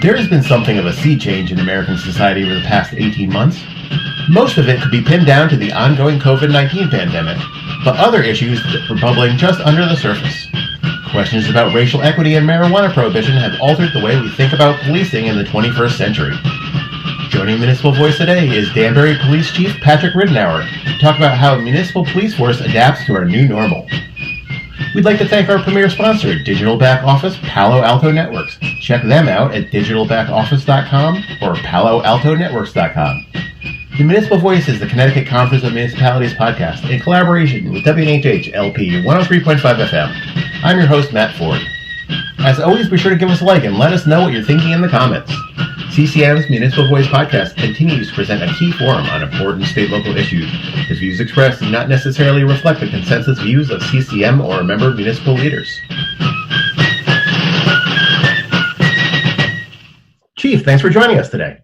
There has been something of a sea change in American society over the past 18 months. Most of it could be pinned down to the ongoing COVID-19 pandemic, but other issues were bubbling just under the surface. Questions about racial equity and marijuana prohibition have altered the way we think about policing in the 21st century. Joining Municipal Voice today is Danbury Police Chief Patrick Ridenhour to talk about how municipal police force adapts to our new normal. We'd like to thank our premier sponsor, Digital Back Office Palo Alto Networks. Check them out at digitalbackoffice.com or paloaltonetworks.com. The Municipal Voice is the Connecticut Conference of Municipalities podcast in collaboration with WNHH LP 103.5 FM. I'm your host, Matt Ford. As always, be sure to give us a like and let us know what you're thinking in the comments. CCM's Municipal Voice podcast continues to present a key forum on important state-local issues. The views expressed do not necessarily reflect the consensus views of CCM or member municipal leaders. Chief, thanks for joining us today.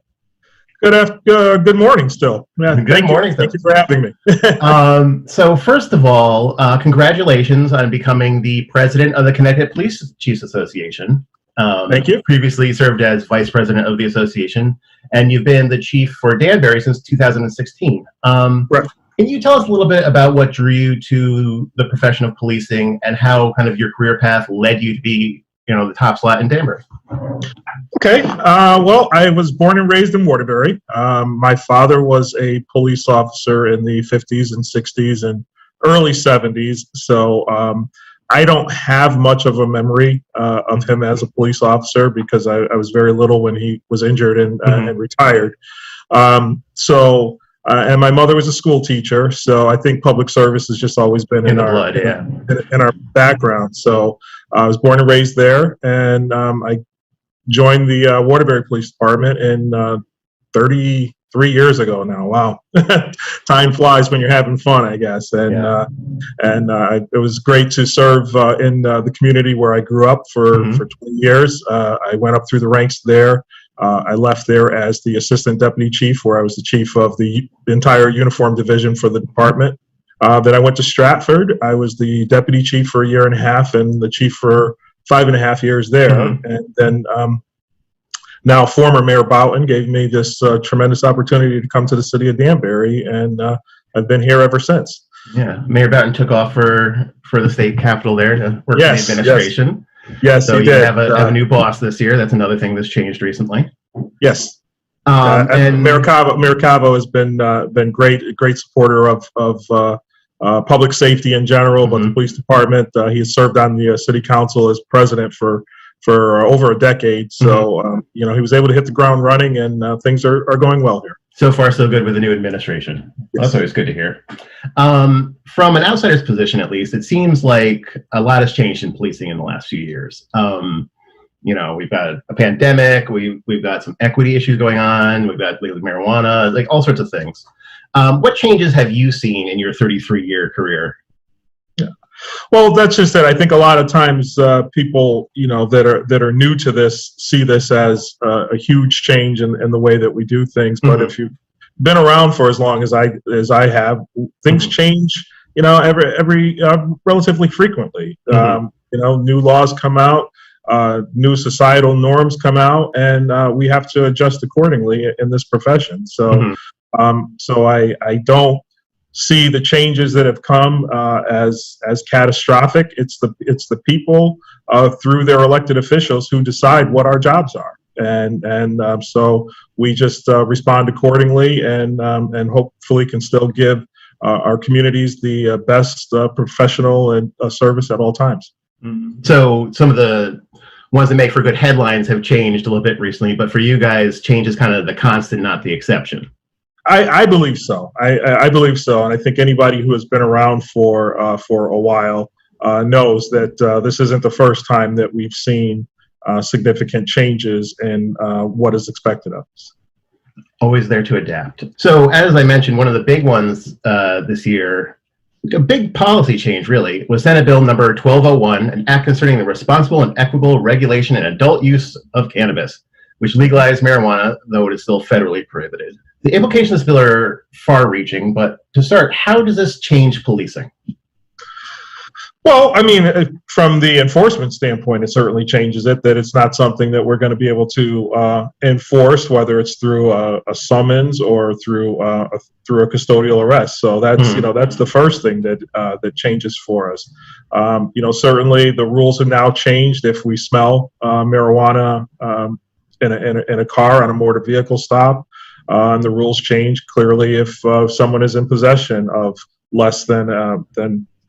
Good morning still. Yeah, Good morning. Thank you for having me. So first of all, congratulations on becoming the president of the Connecticut Police Chiefs Association. Thank you. Previously served as vice president of the association, and you've been the chief for Danbury since 2016. Right. Can you tell us a little bit about what drew you to the profession of policing and how kind of your career path led you to be, the top slot in Danbury? Okay. Well, I was born and raised in Waterbury. My father was a police officer in the 50s and 60s and early 70s. So I don't have much of a memory of him as a police officer because I was very little when he was injured and retired. And my mother was a school teacher, so I think public service has just always been in our blood, in our background. So I was born and raised there, and I joined the Waterbury Police Department in 33 years ago now. Wow, time flies when you're having fun, I guess. And it was great to serve in the community where I grew up for 20 years. I went up through the ranks there. I left there as the assistant deputy chief, where I was the chief of the entire uniform division for the department. Then I went to Stratford. I was the deputy chief for a year and a half and the chief for 5.5 years there. And then now former Mayor Boughton gave me this tremendous opportunity to come to the city of Danbury, and I've been here ever since. Yeah, Mayor Boughton took off for the state capitol there to work in the administration. Yes, so he you did. have a new boss this year. That's another thing that's changed recently. Yes. And Mayor Cavo has been great supporter of public safety in general, but the police department. He has served on the city council as president for over a decade. So he was able to hit the ground running, and things are going well here. So far, so good with the new administration. Yes. That's always good to hear. From an outsider's position, at least, it seems like a lot has changed in policing in the last few years. We've got a pandemic, we've got some equity issues going on, we've got lately marijuana, like all sorts of things. What changes have you seen in your 33-year career? Yeah. Well, that's just it. I think a lot of times people, that are new to this see this as a huge change in the way that we do things. But if you've been around for as long as I have, things change, every relatively frequently. New laws come out, new societal norms come out, and we have to adjust accordingly in this profession. So, I don't see the changes that have come as catastrophic. It's the people through their elected officials who decide what our jobs are, and so we just respond accordingly, and hopefully can still give our communities the best professional and service at all times. So some of the ones that make for good headlines have changed a little bit recently, but for you guys, change is kind of the constant, not the exception. I believe so. I believe so, and I think anybody who has been around for a while knows that this isn't the first time that we've seen significant changes in what is expected of us. Always there to adapt. So, as I mentioned, one of the big ones this year, a big policy change really, was Senate Bill number 1201, an act concerning the responsible and equitable regulation and adult use of cannabis, which legalized marijuana, though it is still federally prohibited. The implications of this bill are far-reaching, but to start, how does this change policing? Well, I mean, from the enforcement standpoint, it certainly changes it. That it's not something that we're going to be able to enforce, whether it's through a summons or through a custodial arrest. So that's that's the first thing that changes for us. Certainly the rules have now changed. If we smell marijuana in a car on a motor vehicle stop, and the rules change clearly if someone is in possession of less than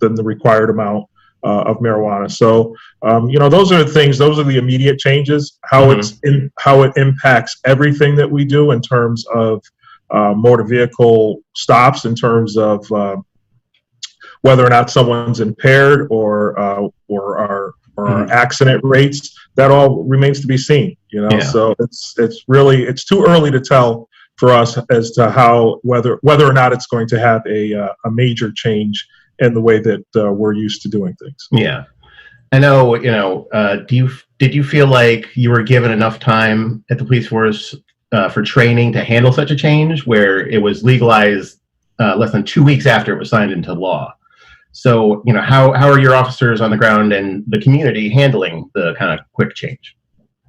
the required amount of marijuana. So, those are the things. Those are the immediate changes. How it impacts everything that we do in terms of motor vehicle stops, in terms of whether or not someone's impaired or our accident rates. That all remains to be seen. So it's too early to tell for us as to whether or not it's going to have a major change in the way that we're used to doing things. Yeah, I know. Did you feel like you were given enough time at the police force for training to handle such a change, where it was legalized less than 2 weeks after it was signed into law? So, how are your officers on the ground and the community handling the kind of quick change?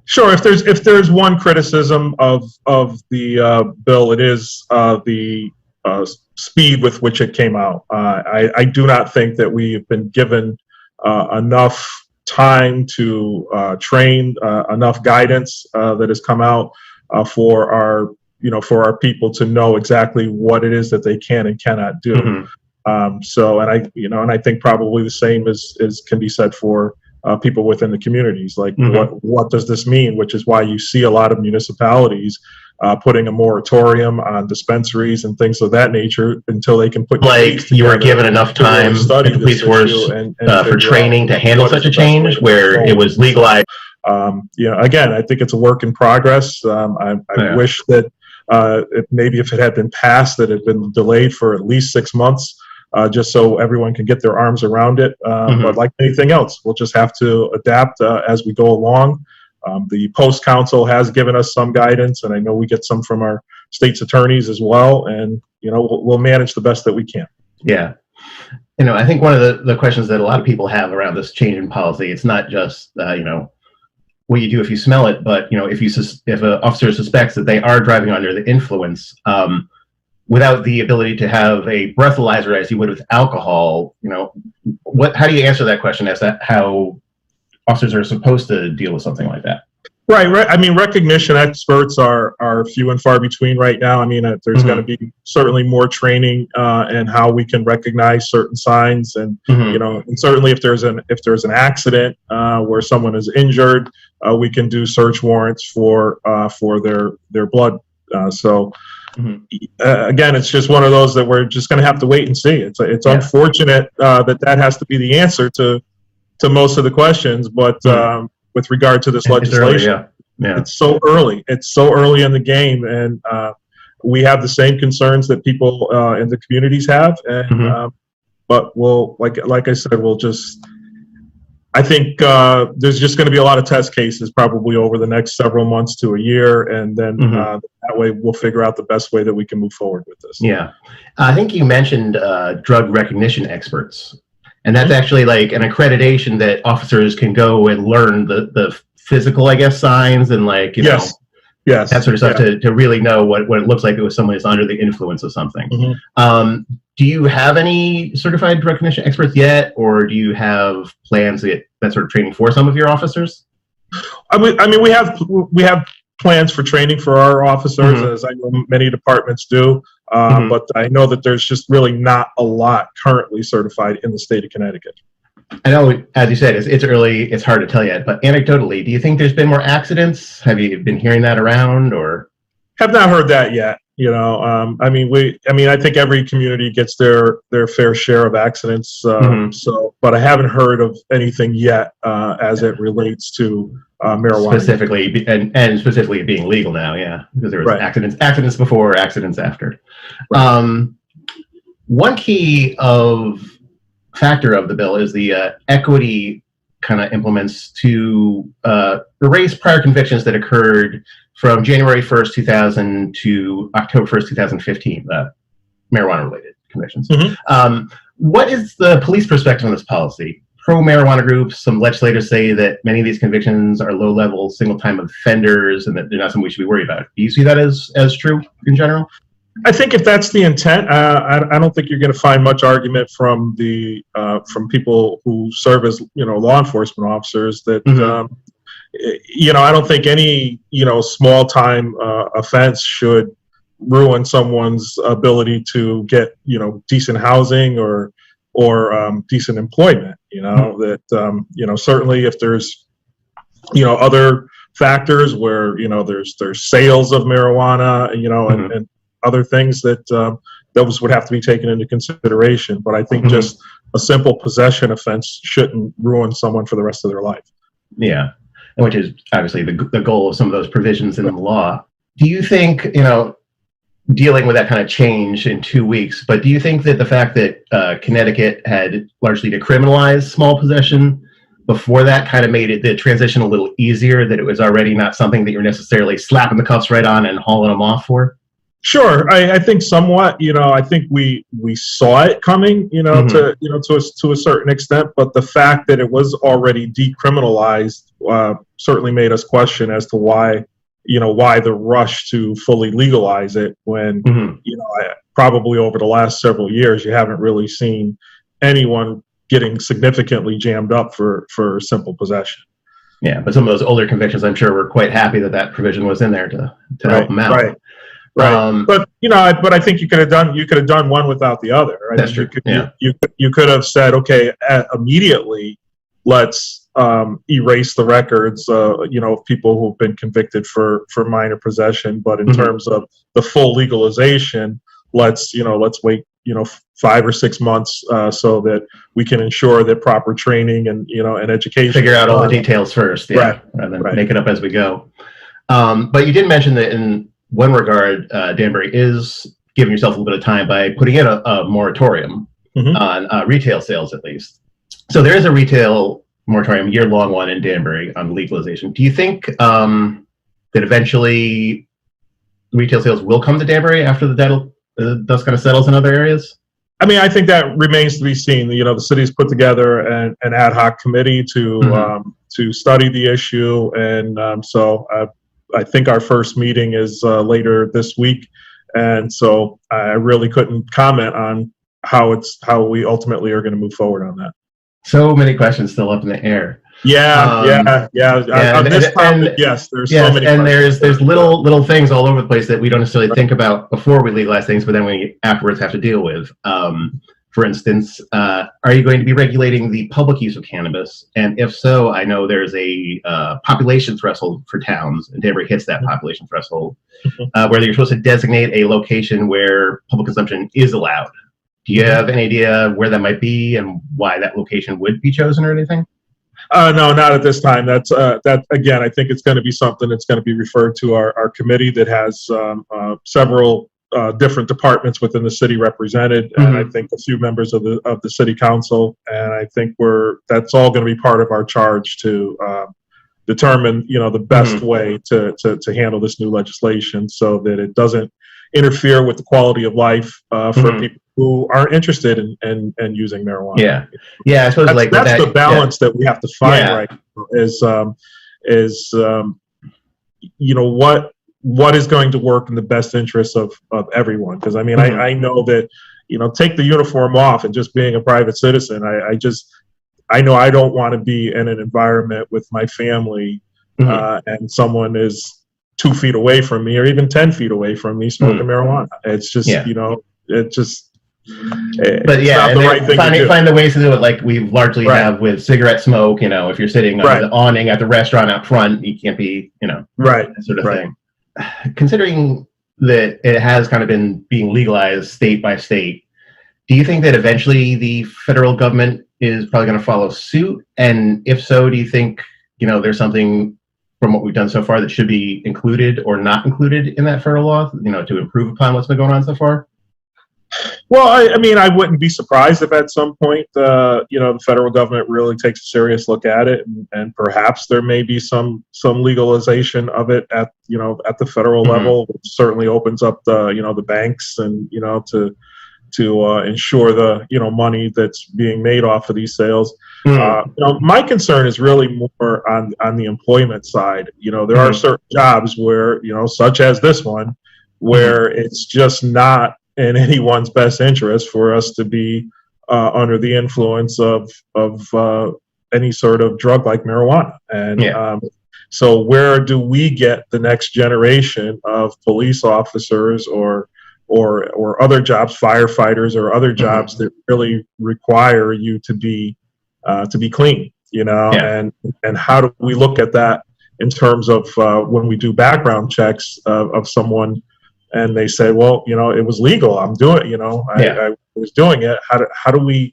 Sure. If there's one criticism of the bill, it is the speed with which it came out. I do not think that we've been given enough time to train, enough guidance that has come out for our people to know exactly what it is that they can and cannot do. And I think probably the same is can be said for people within the communities. Like, what does this mean? Which is why you see a lot of municipalities putting a moratorium on dispensaries and things of that nature until they can put. Like, you were given enough time at the police force for training to handle such a change where it was legalized. Again, I think it's a work in progress. I wish that if it had been passed, that it had been delayed for at least 6 months. Just so everyone can get their arms around it. But like anything else, we'll just have to adapt as we go along. The Post Council has given us some guidance, and I know we get some from our state's attorneys as well. And, we'll manage the best that we can. Yeah. I think one of the questions that a lot of people have around this change in policy, it's not just, what you do if you smell it, but, if an officer suspects that they are driving under the influence, without the ability to have a breathalyzer as you would with alcohol, how do you answer that question as to how officers are supposed to deal with something like that? Right. I mean, recognition experts are few and far between right now. I mean, there's got to be certainly more training in how we can recognize certain signs, and and certainly if there's an accident where someone is injured, we can do search warrants for their blood. Again, it's just one of those that we're just going to have to wait and see. It's unfortunate that has to be the answer to most of the questions, but with regard to this legislation, it's so early. It's so early in the game, and we have the same concerns that people in the communities have. And but we'll, like I said, I think there's just going to be a lot of test cases probably over the next several months to a year, and then that way we'll figure out the best way that we can move forward with this. Yeah, I think you mentioned drug recognition experts, and that's actually like an accreditation that officers can go and learn the physical, I guess, signs and yes, that sort of stuff to really know what it looks like if someone is under the influence of something. Do you have any certified drug recognition experts yet, or do you have plans to get that sort of training for some of your officers? I mean, we have plans for training for our officers, as I know many departments do. But I know that there's just really not a lot currently certified in the state of Connecticut. I know, as you said, it's early, it's hard to tell yet, but anecdotally, do you think there's been more accidents? Have you been hearing that around, or? Have not heard that yet. I think every community gets their fair share of accidents. But I haven't heard of anything yet as it relates to marijuana. Specifically, and specifically being legal now, because there was accidents before, accidents after. One key factor of the bill is the equity kind of implements to erase prior convictions that occurred from January 1st, 2000 to October 1st, 2015, marijuana-related convictions. What is the police perspective on this policy? pro-marijuana groups, some legislators say that many of these convictions are low-level, single-time offenders, and that they're not something we should be worried about. Do you see that as true in general? I think if that's the intent, I don't think you're going to find much argument from people who serve as law enforcement officers that I don't think any small-time offense should ruin someone's ability to get decent housing or decent employment. Certainly if there's other factors where there's sales of marijuana and other things that those would have to be taken into consideration. But I think just a simple possession offense shouldn't ruin someone for the rest of their life. Yeah, which is obviously the goal of some of those provisions in the law. Do you think dealing with that kind of change in 2 weeks, but do you think that the fact that Connecticut had largely decriminalized small possession before that kind of made the transition a little easier, that it was already not something that you're necessarily slapping the cuffs right on and hauling them off for? Sure, I think somewhat. I think we saw it coming. To a certain extent, but the fact that it was already decriminalized certainly made us question as to why the rush to fully legalize it when probably over the last several years you haven't really seen anyone getting significantly jammed up for simple possession. Yeah, but some of those older convictions, I'm sure, were quite happy that provision was in there to help them out. Right. But I think you could have done one without the other. Right? That's true. You could have said, okay, immediately let's erase the records, of people who've been convicted for minor possession. But in terms of the full legalization, let's wait 5 or 6 months so that we can ensure that proper training and education. Figure out all the details first, rather than make it up as we go. But you did mention that in one regard, Danbury is giving yourself a little bit of time by putting in a moratorium on retail sales, at least. So there is a retail moratorium, year-long one in Danbury on legalization. Do you think that eventually retail sales will come to Danbury after the dust kind of settles in other areas? I mean, I think that remains to be seen. The city's put together an ad hoc committee to study the issue, and so I think our first meeting is later this week, and so I really couldn't comment on how we ultimately are going to move forward on that. So many questions still up in the air. Yeah. On this topic, yes, there's so many. And there's little things all over the place that we don't necessarily think about before we legalize things, but then we afterwards have to deal with. For instance, are you going to be regulating the public use of cannabis? And if so, I know there's a population threshold for towns, and Danbury hits that population threshold, where you're supposed to designate a location where public consumption is allowed. Do you have any idea where that might be and why that location would be chosen or anything? No, not at this time. That's that again. I think it's going to be something that's going to be referred to our committee that has several different departments within the city represented, and I think a few members of the city council. And I think that's all going to be part of our charge to determine the best way to handle this new legislation so that it doesn't interfere with the quality of life for people who aren't interested in using marijuana. I suppose that's the balance that we have to find right now is what is going to work in the best interest of everyone. Because I mean, I know that take the uniform off and just being a private citizen, I know I don't want to be in an environment with my family and someone is 2 feet away from me or even 10 feet away from me smoking marijuana. It's just but find the ways to do it like we largely have with cigarette smoke. If you're sitting on the awning at the restaurant out front, you can't be that sort of thing. Considering that it has kind of been being legalized state by state, do you think that eventually the federal government is probably going to follow suit? And if so, do you think there's something from what we've done so far that should be included or not included in that federal law, to improve upon what's been going on so far? Well, I mean, I wouldn't be surprised if at some point, the federal government really takes a serious look at it, and perhaps there may be some legalization of it at the federal level, which certainly opens up the banks and ensure the money that's being made off of these sales. Mm. My concern is really more on the employment side. There are certain jobs where such as this one, where it's just not in anyone's best interest for us to be under the influence of any sort of drug like marijuana. And so where do we get the next generation of police officers or other jobs, firefighters or other jobs that really require you to be clean, and how do we look at that in terms of when we do background checks of someone and they say, well, it was legal, I'm doing, I was doing it. How do we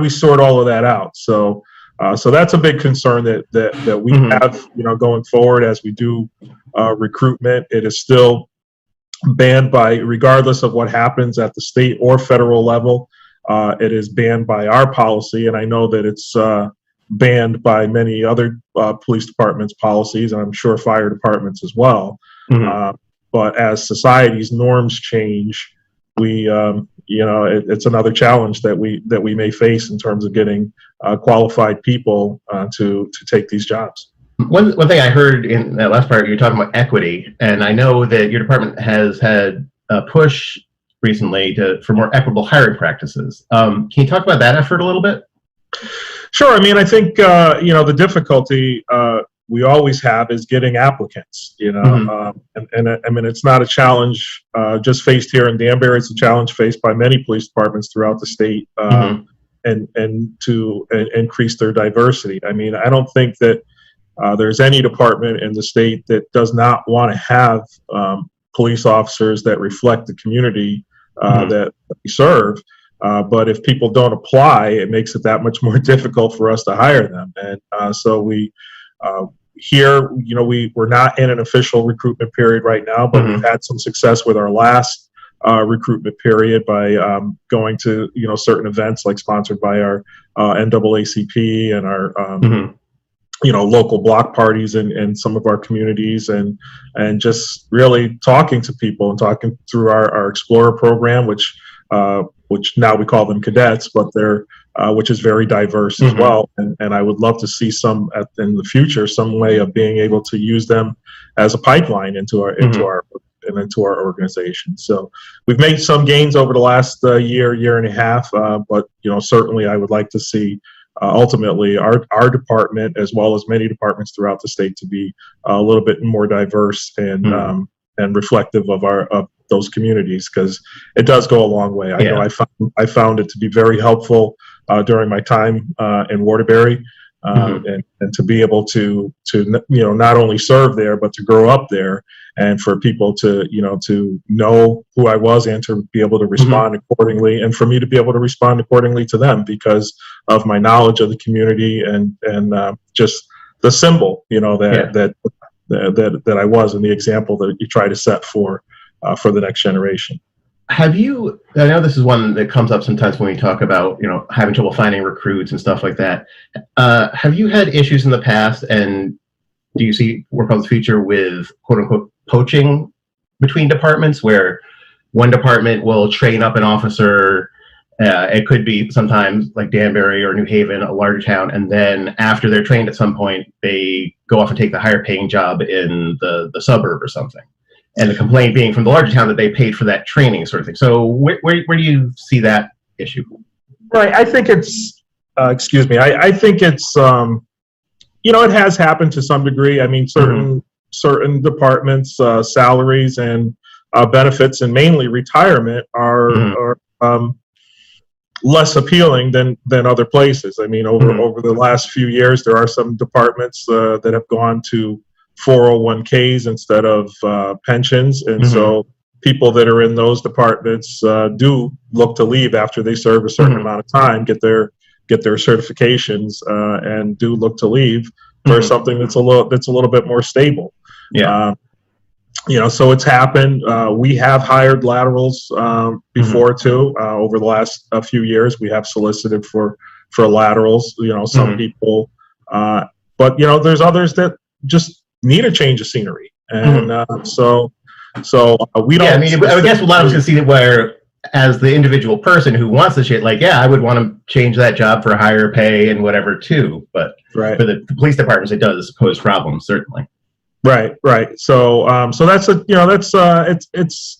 sort all of that out? So that's a big concern that we have, going forward as we do recruitment. It is still banned regardless of what happens at the state or federal level. It is banned by our policy, and I know that it's banned by many other police departments' policies, and I'm sure fire departments as well. But as society's norms change, it's another challenge that we may face in terms of getting qualified people to take these jobs. One thing I heard in that last part, you were talking about equity, and I know that your department has had a push recently for more equitable hiring practices. Can you talk about that effort a little bit? Sure. I mean, I think the difficulty we always have is getting applicants. And I mean, it's not a challenge just faced here in Danbury. It's a challenge faced by many police departments throughout the state, and to increase their diversity. I mean, I don't think that there's any department in the state that does not want to have police officers that reflect the community that we serve. But if people don't apply, it makes it that much more difficult for us to hire them. And so here, we're not in an official recruitment period right now, but we've had some success with our last recruitment period by going to certain events like sponsored by our NAACP and our local block parties in some of our communities, and just really talking to people and talking through our Explorer program, which now we call them cadets, but they're which is very diverse as well. And I would love to see in the future some way of being able to use them as a pipeline into our organization. So we've made some gains over the last year and a half, but certainly I would like to see ultimately our department, as well as many departments throughout the state, to be a little bit more diverse and reflective of those communities, because it does go a long way. I know I found it to be very helpful during my time in Waterbury, and to be able to not only serve there but to grow up there, and for people to know who I was and to be able to respond accordingly, and for me to be able to respond accordingly to them because of my knowledge of the community and just the symbol that I was, and the example that you try to set for the next generation. I know this is one that comes up sometimes when we talk about, having trouble finding recruits and stuff like that. Have you had issues in the past, and do you see work on the future with quote unquote poaching between departments, where one department will train up an officer? It could be sometimes like Danbury or New Haven, a larger town, and then after they're trained at some point, they go off and take the higher paying job in the suburb or something. And the complaint being from the larger town that they paid for that training sort of thing. So where do you see that issue? Right. I think it's, I think it's, it has happened to some degree. I mean, certain departments, salaries and benefits, and mainly retirement are less appealing than other places. I mean, over the last few years, there are some departments that have gone to 401ks instead of pensions, and so people that are in those departments do look to leave after they serve a certain amount of time, get their certifications, and do look to leave for something that's a little bit more stable. So it's happened. We have hired laterals before too. Over the last few years, we have solicited for laterals. Some people, but there's others that just need a change of scenery, and so we don't. Yeah, I mean, I guess a lot of us can see where as the individual person who wants the shit, like, yeah, I would want to change that job for higher pay and whatever too. But Right. for the police departments, it does pose problems, certainly. Right. So that's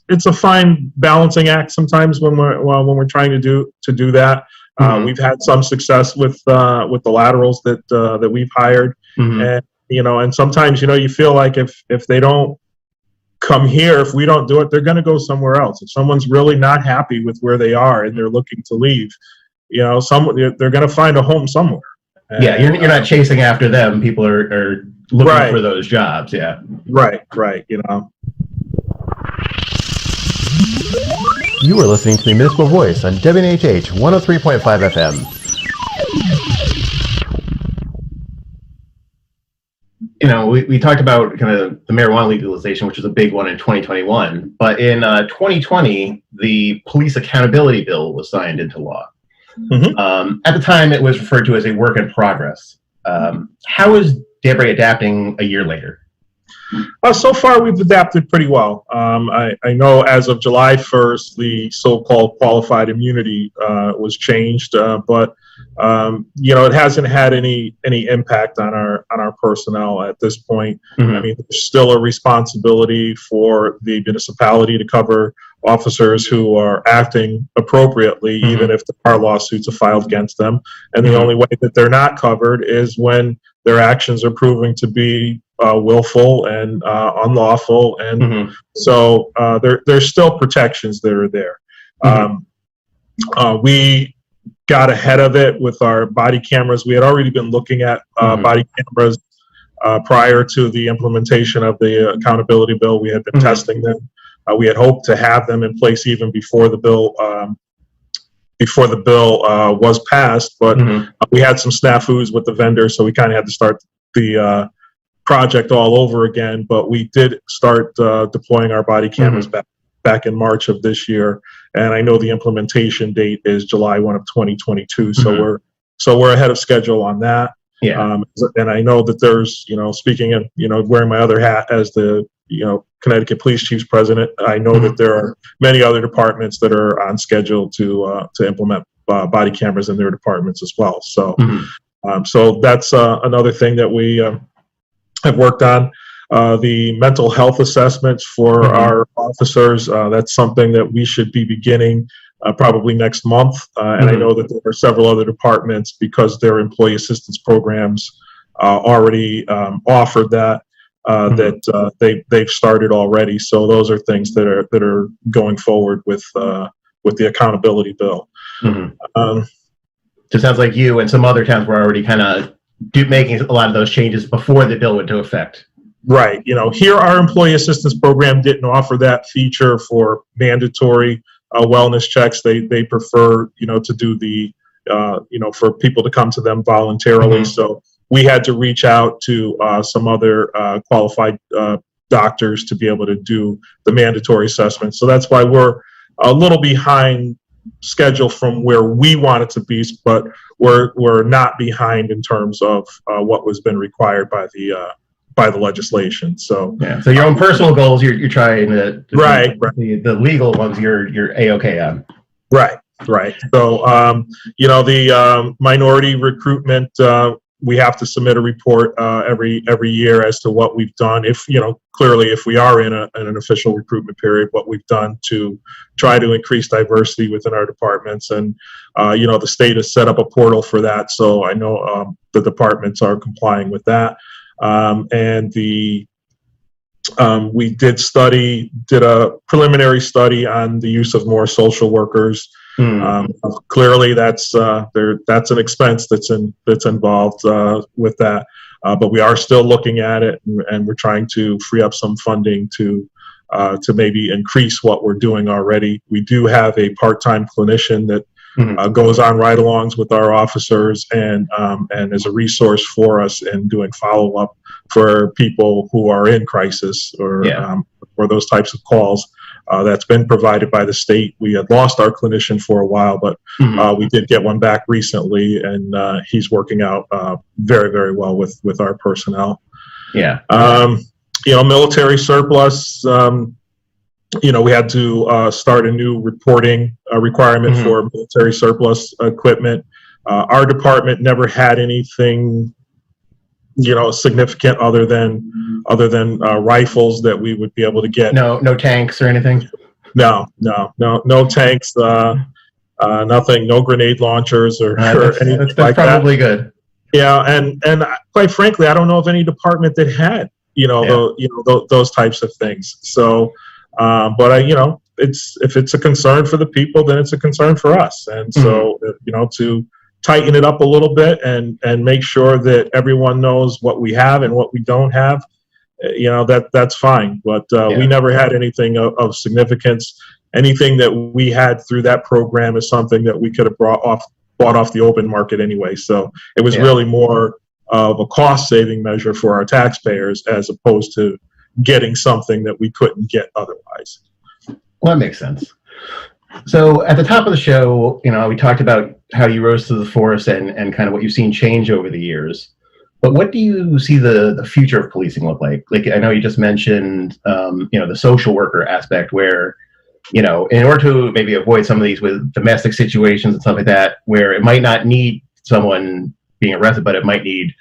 it's a fine balancing act sometimes when we're trying to do that. Mm-hmm. We've had some success with the laterals that we've hired, Mm-hmm. and sometimes you feel like if they don't come here, if we don't do it, they're going to go somewhere else. If someone's really not happy with where they are and they're looking to leave, they're going to find a home somewhere. And, yeah, you're not chasing after them. People are looking for those jobs. Yeah. Right. You are listening to the Municipal Voice on WNHH 103.5 FM. We talked about kind of the marijuana legalization, which was a big one in 2021. But in 2020, the Police Accountability Bill was signed into law. Mm-hmm. At the time, it was referred to as a work in progress. How is Danbury adapting a year later? So far, we've adapted pretty well. I know as of July 1st, the so-called qualified immunity was changed, but it hasn't had any impact on our personnel at this point. Mm-hmm. I mean, there's still a responsibility for the municipality to cover officers who are acting appropriately, mm-hmm. even if there are lawsuits are filed against them. And the only way that they're not covered is when their actions are proving to be willful and unlawful, and mm-hmm. so there's still protections that are there. Mm-hmm. We got ahead of it with our body cameras. We had already been looking at mm-hmm. body cameras prior to the implementation of the accountability bill. We had been mm-hmm. testing them. We had hoped to have them in place even before the bill was passed, but mm-hmm. We had some snafus with the vendor, so we kind of had to start the project all over again. But we did start deploying our body cameras mm-hmm. back in March of this year, and I know the implementation date is July 1 of 2022. Mm-hmm. So we're ahead of schedule on that. Yeah. And I know that there's, speaking of, wearing my other hat as the, Connecticut Police Chief's president, I know mm-hmm. that there are many other departments that are on schedule to implement body cameras in their departments as well. So, mm-hmm. So that's another thing that we have worked on. The mental health assessments for mm-hmm. our officers, that's something that we should be beginning probably next month. And mm-hmm. I know that there are several other departments, because their employee assistance programs already offered that, mm-hmm. that they've started already. So those are things that are going forward with the accountability bill. Mm-hmm. So it sounds like you and some other towns were already kind of making a lot of those changes before the bill went into effect. Right. Here our employee assistance program didn't offer that feature for mandatory wellness checks. They prefer, to do the, for people to come to them voluntarily. Mm-hmm. So we had to reach out to some other qualified doctors to be able to do the mandatory assessment. So that's why we're a little behind schedule from where we wanted to be, but we're not behind in terms of what was been required by the legislation. So yeah. So your own personal goals, you're trying to right. The legal ones, you're A-okay on. Right. So the minority recruitment, we have to submit a report every year as to what we've done. If clearly, if we are in an official recruitment period, what we've done to try to increase diversity within our departments, and the state has set up a portal for that. So I know the departments are complying with that. And we did a preliminary study on the use of more social workers. Clearly, that's an expense that's involved with that. But we are still looking at it, and we're trying to free up some funding to maybe increase what we're doing already. We do have a part-time clinician that goes on ride-alongs with our officers and is a resource for us in doing follow-up for people who are in crisis or those types of calls. That's been provided by the state. We had lost our clinician for a while, but we did get one back recently, and he's working out very, very well with our personnel. Yeah. Military surplus. we had to start a new reporting requirement for military surplus equipment. Our department never had anything, significant other than rifles that we would be able to get. No tanks or anything. No tanks. Nothing. No grenade launchers or anything that's like probably that. Good. Yeah, and quite frankly, I don't know of any department that had those types of things. So, but if it's a concern for the people, then it's a concern for us. And so, to tighten it up a little bit and make sure that everyone knows what we have and what we don't have, that's fine. But we never had anything of significance. Anything that we had through that program is something that we could have bought off the open market anyway. So it was really more of a cost-saving measure for our taxpayers as opposed to getting something that we couldn't get otherwise. Well, that makes sense. So at the top of the show, we talked about how you rose to the force and kind of what you've seen change over the years. But what do you see the future of policing look like? Like, I know you just mentioned, the social worker aspect where, in order to maybe avoid some of these with domestic situations and stuff like that, where it might not need someone being arrested, but it might need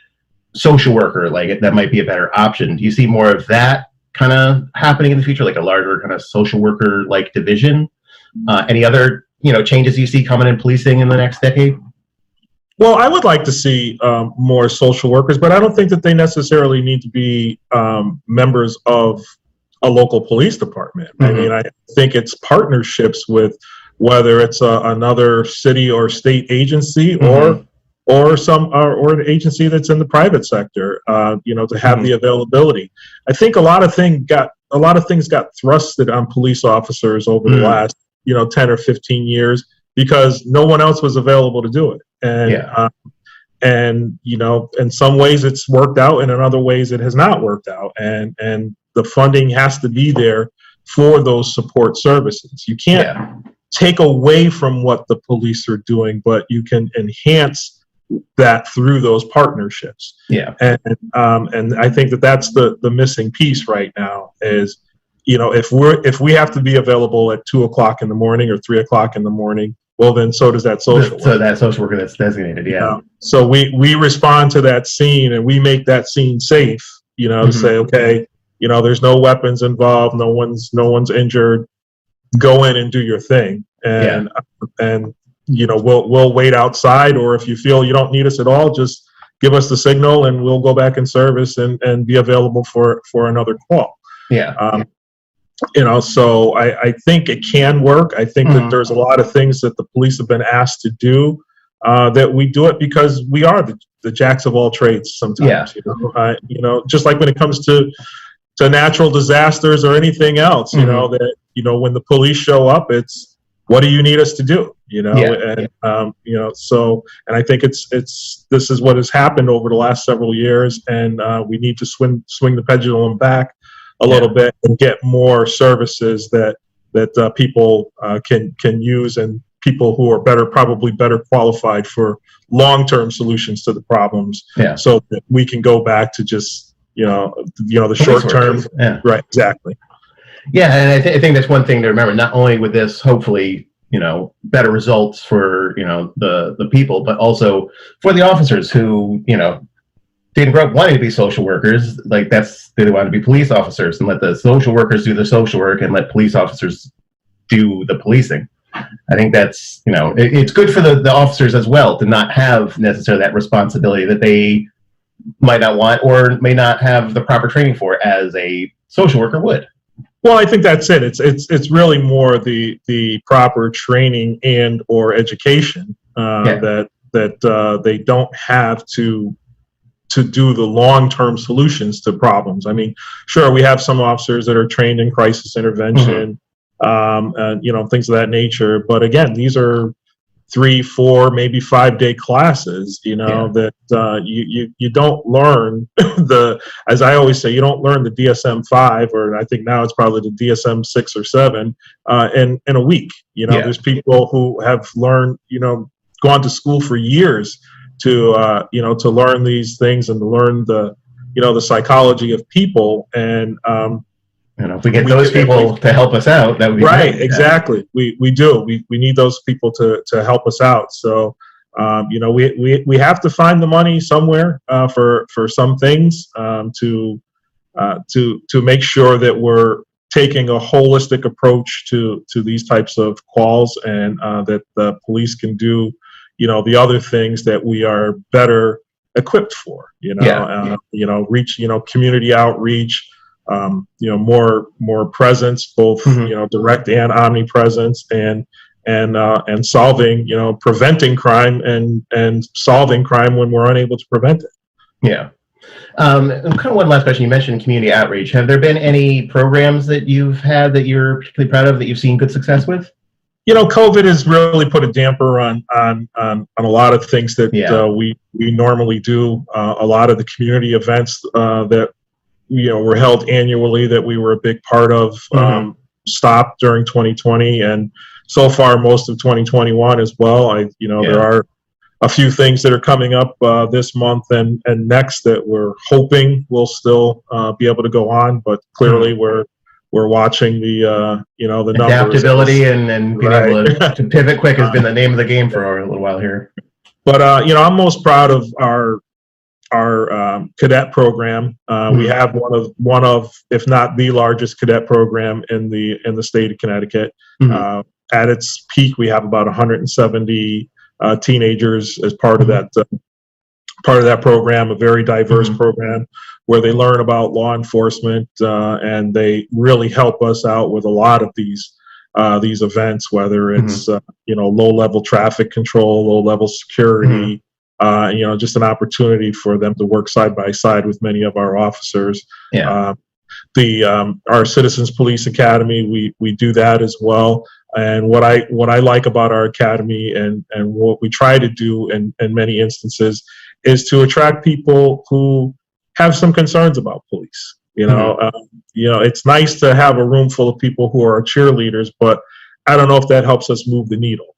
social worker, that might be a better option. Do you see more of that kind of happening in the future, like a larger kind of social worker division? Any other, changes you see coming in policing in the next decade? Well, I would like to see more social workers, but I don't think that they necessarily need to be members of a local police department. I mean, I think it's partnerships with whether it's another city or state agency or an agency that's in the private sector, to have the availability. I think a lot of things got thrusted on police officers over the last 10 or 15 years because no one else was available to do it. And in some ways it's worked out, and in other ways it has not worked out. And the funding has to be there for those support services. You can't take away from what the police are doing, but you can enhance that through those partnerships. And I think that's the missing piece right now is, if we have to be available at 2:00 in the morning or 3:00 in the morning, well, then so does that social worker. So that social worker that's designated, So we respond to that scene and we make that scene safe, to say, okay, there's no weapons involved, no one's injured, go in and do your thing. And we'll wait outside, or if you feel you don't need us at all, just give us the signal and we'll go back in service and be available for another call. So I think it can work. I think that there's a lot of things that the police have been asked to do that we do it because we are the jacks of all trades sometimes. Just like when it comes to natural disasters or anything else, that when the police show up, it's what do you need us to do? And I think this is what has happened over the last several years, and we need to swing the pendulum back a little bit and get more services that people can use, and people who are probably better qualified for long-term solutions to the problems. So that we can go back to just the short term. Right, exactly. And I think that's one thing to remember. Not only with this, hopefully, better results for the people, but also for the officers who didn't grow up wanting to be social workers. They want to be police officers, and let the social workers do the social work and let police officers do the policing. I think that's, it's good for the officers as well to not have necessarily that responsibility that they might not want or may not have the proper training for as a social worker would. Well, I think that's it. It's really more the proper training and or education that they don't have to do the long-term solutions to problems. I mean, sure, we have some officers that are trained in crisis intervention, and things of that nature. But again, these are 3, 4, maybe 5-day classes. That you don't learn as I always say, you don't learn the DSM-5, or I think now it's probably the DSM-6 or 7 in a week. There's people who have learned, gone to school for years to learn these things and to learn the psychology of people. And You know, if we get those people to help us out, that would be right. great. Exactly. We do. We need those people to help us out. So, you know, we have to find the money somewhere for some things to make sure that we're taking a holistic approach to these types of calls, and that the police can do, you know, the other things that we are better equipped for. You know, you know, reach, you know, community outreach. You know, more presence, both you know, direct and omnipresence, and solving, you know, preventing crime and solving crime when we're unable to prevent it. Yeah. And kind of one last question. You mentioned community outreach. Have there been any programs that you've had that you're particularly proud of that you've seen good success with? You know, COVID has really put a damper on a lot of things that we normally do. A lot of the community events that, you know, were held annually that we were a big part of stopped during 2020, and so far most of 2021 as well. You know, there are a few things that are coming up this month and next that we're hoping will still be able to go on, but clearly we're watching the you know, the adaptability and being able to pivot quick has been the name of the game for a little while here. But you know, I'm most proud of our cadet program. We have one of, if not the largest cadet program in the state of Connecticut. At its peak, we have about 170 teenagers as part of that program. A very diverse program where they learn about law enforcement, and they really help us out with a lot of these events, whether it's you know, low-level traffic control, low-level security. You know, just an opportunity for them to work side by side with many of our officers. Our Citizens Police Academy, we do that as well. And what I like about our academy and what we try to do in many instances is to attract people who have some concerns about police. You know, you know, it's nice to have a room full of people who are cheerleaders, but I don't know if that helps us move the needle.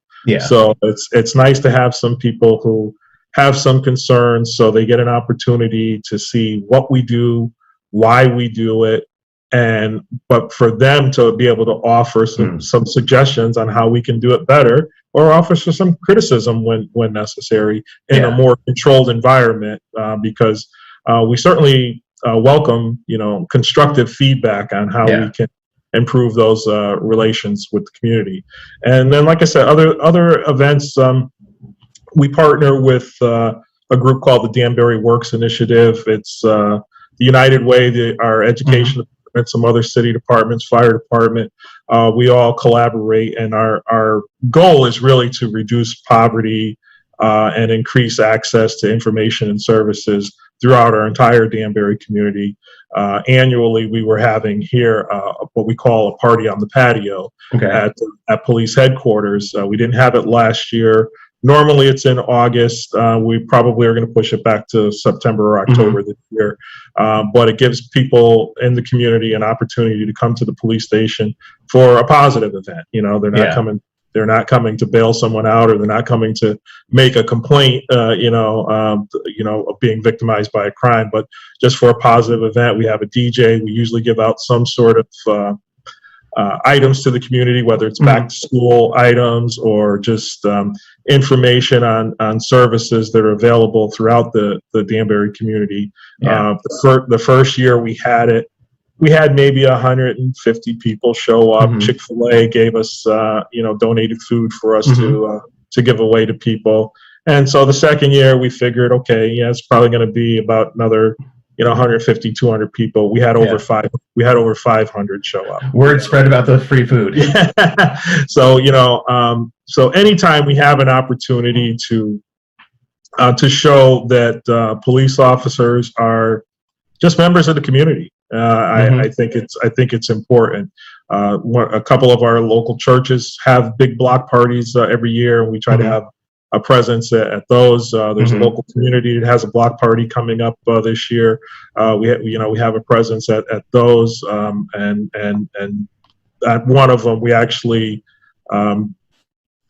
So it's nice to have some people who have some concerns, so they get an opportunity to see what we do, why we do it, but for them to be able to offer some suggestions on how we can do it better, or offer some criticism when necessary in a more controlled environment, because we certainly welcome, you know, constructive feedback on how we can improve those relations with the community. And then, like I said, other events. We partner with a group called the Danbury Works Initiative. It's the United Way, our education department, some other city departments, fire department. We all collaborate, and our goal is really to reduce poverty and increase access to information and services throughout our entire Danbury community. Annually, we were having here what we call a party on the patio at police headquarters. We didn't have it last year. Normally it's in August. We probably are going to push it back to September or October this year. But it gives people in the community an opportunity to come to the police station for a positive event. You know, they're not coming to bail someone out, or they're not coming to make a complaint, you know, of being victimized by a crime, but just for a positive event. We have a DJ. We usually give out some sort of items to the community, whether it's back to school items or just information on services that are available throughout the Danbury community. The first year we had it, we had maybe 150 people show up. Chick-fil-A gave us, you know, donated food for us to give away to people. And so the second year we figured, okay, it's probably going to be about another, you know, 150, 200 people. We had over 500 show up. Word spread about the free food. So, you know, so anytime we have an opportunity to show that police officers are just members of the community, I think it's important. A couple of our local churches have big block parties every year, and we try to have a presence at those. There's a local community that has a block party coming up this year. We have a presence at those, and at one of them we actually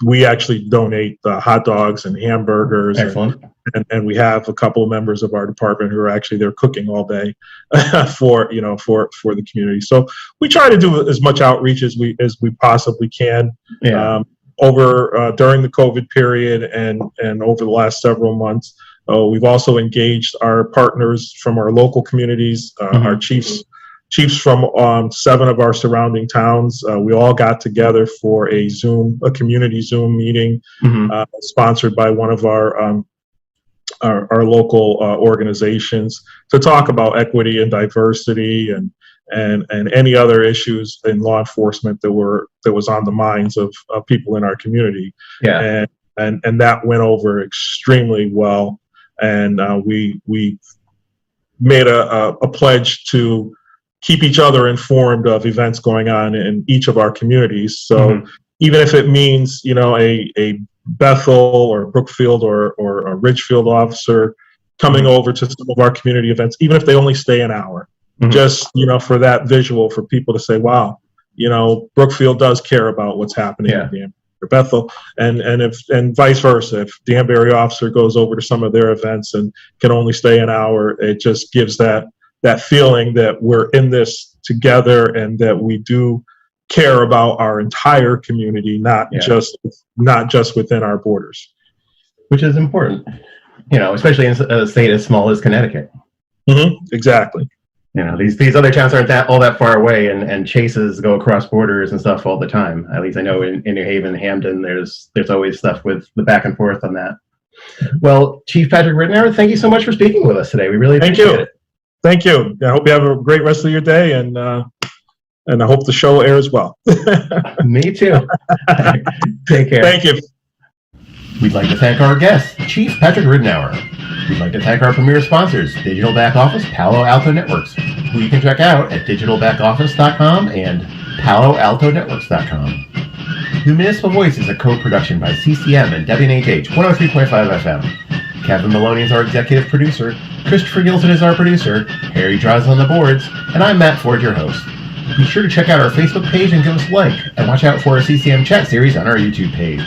we actually donate hot dogs and hamburgers. Excellent. And we have a couple of members of our department who are actually there cooking all day for the community. So we try to do as much outreach as we possibly can. Yeah. During the COVID period and over the last several months, we've also engaged our partners from our local communities, our chiefs from 7 of our surrounding towns. We all got together for a community Zoom meeting, sponsored by one of our local organizations, to talk about equity and diversity and any other issues in law enforcement that was on the minds of people in our community. Yeah. And that went over extremely well. And we made a pledge to keep each other informed of events going on in each of our communities. So even if it means, a Bethel or Brookfield or a Ridgefield officer coming over to some of our community events, even if they only stay an hour, just, for that visual, for people to say, wow, Brookfield does care about what's happening in Danbury or Bethel, and vice versa. If Danbury officer goes over to some of their events and can only stay an hour, it just gives that feeling that we're in this together and that we do care about our entire community, not just within our borders. Which is important, especially in a state as small as Connecticut. Exactly. These other towns aren't all that far away, and chases go across borders and stuff all the time. At least I know in New Haven, Hampden, there's always stuff with the back and forth on that. Well, Chief Patrick Ridenhour, thank you so much for speaking with us today. We really appreciate it. Thank you. I hope you have a great rest of your day, and I hope the show airs well. Me too. Take care. Thank you. We'd like to thank our guest, Chief Patrick Ridenhour. We'd like to thank our premier sponsors, Digital Back Office, Palo Alto Networks, who you can check out at digitalbackoffice.com and paloaltonetworks.com. The Municipal Voice is a co-production by CCM and WNHH 103.5 FM. Kevin Maloney is our executive producer, Christopher Gilson is our producer, Harry draws on the boards, and I'm Matt Ford, your host. Be sure to check out our Facebook page and give us a like, and watch out for our CCM chat series on our YouTube page.